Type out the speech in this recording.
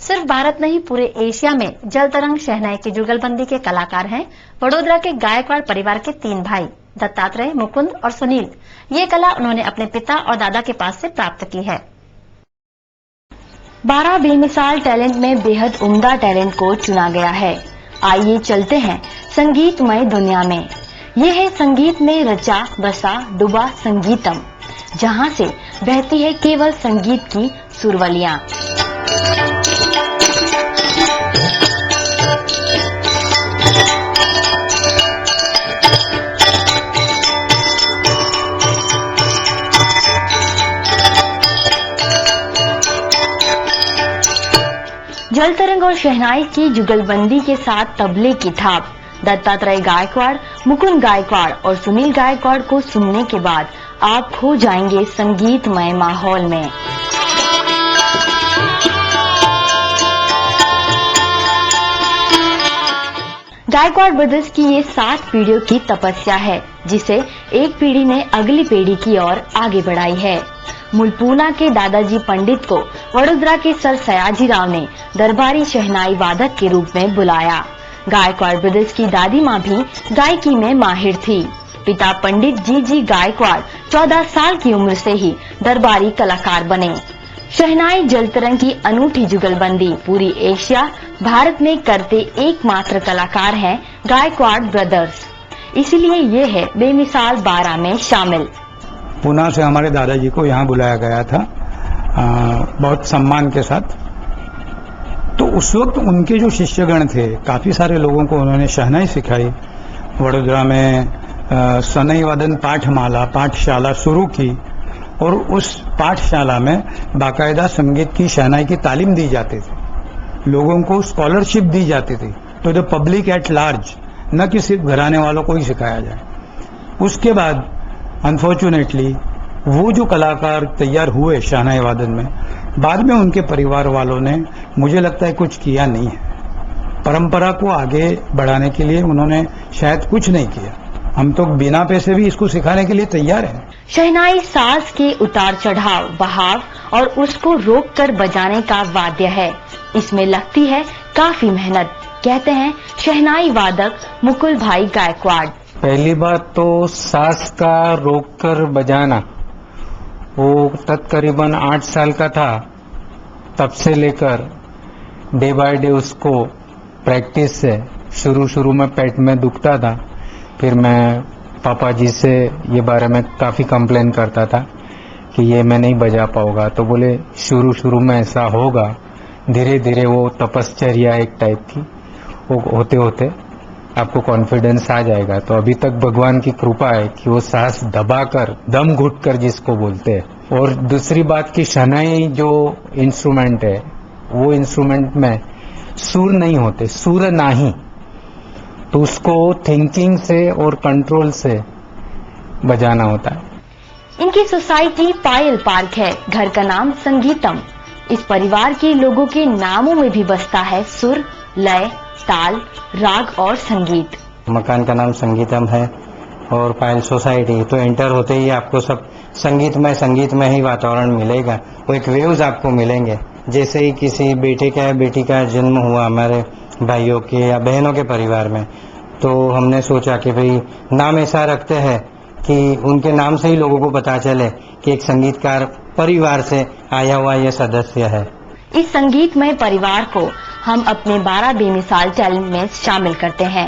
सिर्फ भारत नहीं, पूरे एशिया में जल तरंग शहनाई की जुगलबंदी के कलाकार हैं वडोदरा के गायकवाड़ परिवार के 3 भाई दत्तात्रेय, मुकुंद और सुनील। ये कला उन्होंने अपने पिता और दादा के पास से प्राप्त की है। 12 बेमिसाल टैलेंट में बेहद उम्दा टैलेंट को चुना गया है। आइए चलते हैं संगीतमय दुनिया में। ये है संगीत में रचा बसा डुबा संगीतम, जहां से बहती है केवल संगीत की सुरवलियां। जल तरंग और शहनाई की जुगलबंदी के साथ तबले की थाप। दत्तात्रेय गायकवाड़, मुकुंद गायकवाड़ और सुनील गायकवाड़ को सुनने के बाद आप खो जाएंगे संगीतमय माहौल में। गायकवाड़ ब्रदर्स की ये 7 पीढ़ियों की तपस्या है, जिसे एक पीढ़ी ने अगली पीढ़ी की ओर आगे बढ़ाई है। मूलपूना के दादाजी पंडित को वडोदरा के सर सयाजी राव ने दरबारी शहनाई वादक के रूप में बुलाया। गायकवाड़ ब्रदर्स की दादी माँ भी गायकी में माहिर थी। पिता पंडित जी गायकवाड़ 14 साल की उम्र से ही दरबारी कलाकार बने। शहनाई जल तरंग की अनूठी जुगलबंदी पूरी एशिया भारत में करते एकमात्र कलाकार हैं गायकवाड़ ब्रदर्स। इसलिए ये है बेमिसाल 12 में शामिल। पूना से हमारे दादाजी को यहाँ बुलाया गया था बहुत सम्मान के साथ। तो उस वक्त उनके जो शिष्यगण थे, काफी सारे लोगों को उन्होंने शहनाई सिखाई। वडोदरा में सनई वादन पाठशाला शुरू की और उस पाठशाला में बाकायदा संगीत की शहनाई की तालीम दी जाती थी। लोगों को स्कॉलरशिप दी जाती थी तो द पब्लिक एट लार्ज, न कि सिर्फ घराने वालों को ही सिखाया जाए। उसके बाद अनफॉर्चुनेटली वो जो कलाकार तैयार हुए शहनाई वादन में, बाद में उनके परिवार वालों ने, मुझे लगता है, कुछ किया नहीं है। परंपरा को आगे बढ़ाने के लिए उन्होंने शायद कुछ नहीं किया। हम तो बिना पैसे भी इसको सिखाने के लिए तैयार हैं। शहनाई साज के उतार चढ़ाव, बहाव और उसको रोक कर बजाने का वाद्य है। इसमें लगती है काफी मेहनत, कहते हैं शहनाई वादक मुकुल भाई गायकवाड़। पहली बात तो सांस का रोककर बजाना, वो तकरीबन 8 साल का था, तब से लेकर डे बाय डे उसको प्रैक्टिस से शुरू में पेट में दुखता था। फिर मैं पापा जी से ये बारे में काफ़ी कंप्लेन करता था कि ये मैं नहीं बजा पाऊंगा। तो बोले शुरू में ऐसा होगा, धीरे धीरे वो तपश्चर्या एक टाइप की, वो होते होते आपको कॉन्फिडेंस आ जाएगा। तो अभी तक भगवान की कृपा है कि वो सांस दबाकर, दम घुटकर जिसको बोलते हैं। और दूसरी बात की शहनाई जो इंस्ट्रूमेंट है, वो इंस्ट्रूमेंट में सुर नहीं होते, सुर नाही, तो उसको थिंकिंग से और कंट्रोल से बजाना होता है। इनकी सोसाइटी पायल पार्क है, घर का नाम संगीतम। इस परिवार के लोगों के नामों में भी बसता है सुर, लय, ताल, राग और संगीत। मकान का नाम संगीतम है और पायल सोसाइटी, तो एंटर होते ही आपको सब संगीत में ही वातावरण मिलेगा। वो एक वेव्स आपको मिलेंगे। जैसे ही किसी बेटे का या बेटी का जन्म हुआ हमारे भाइयों के या बहनों के परिवार में, तो हमने सोचा कि भाई नाम ऐसा रखते हैं कि उनके नाम से ही लोगों को पता चले कि एक संगीतकार परिवार से आया हुआ यह सदस्य है। इस संगीतमय परिवार को हम अपने 12 बेमिसाल टैलेंट में शामिल करते हैं।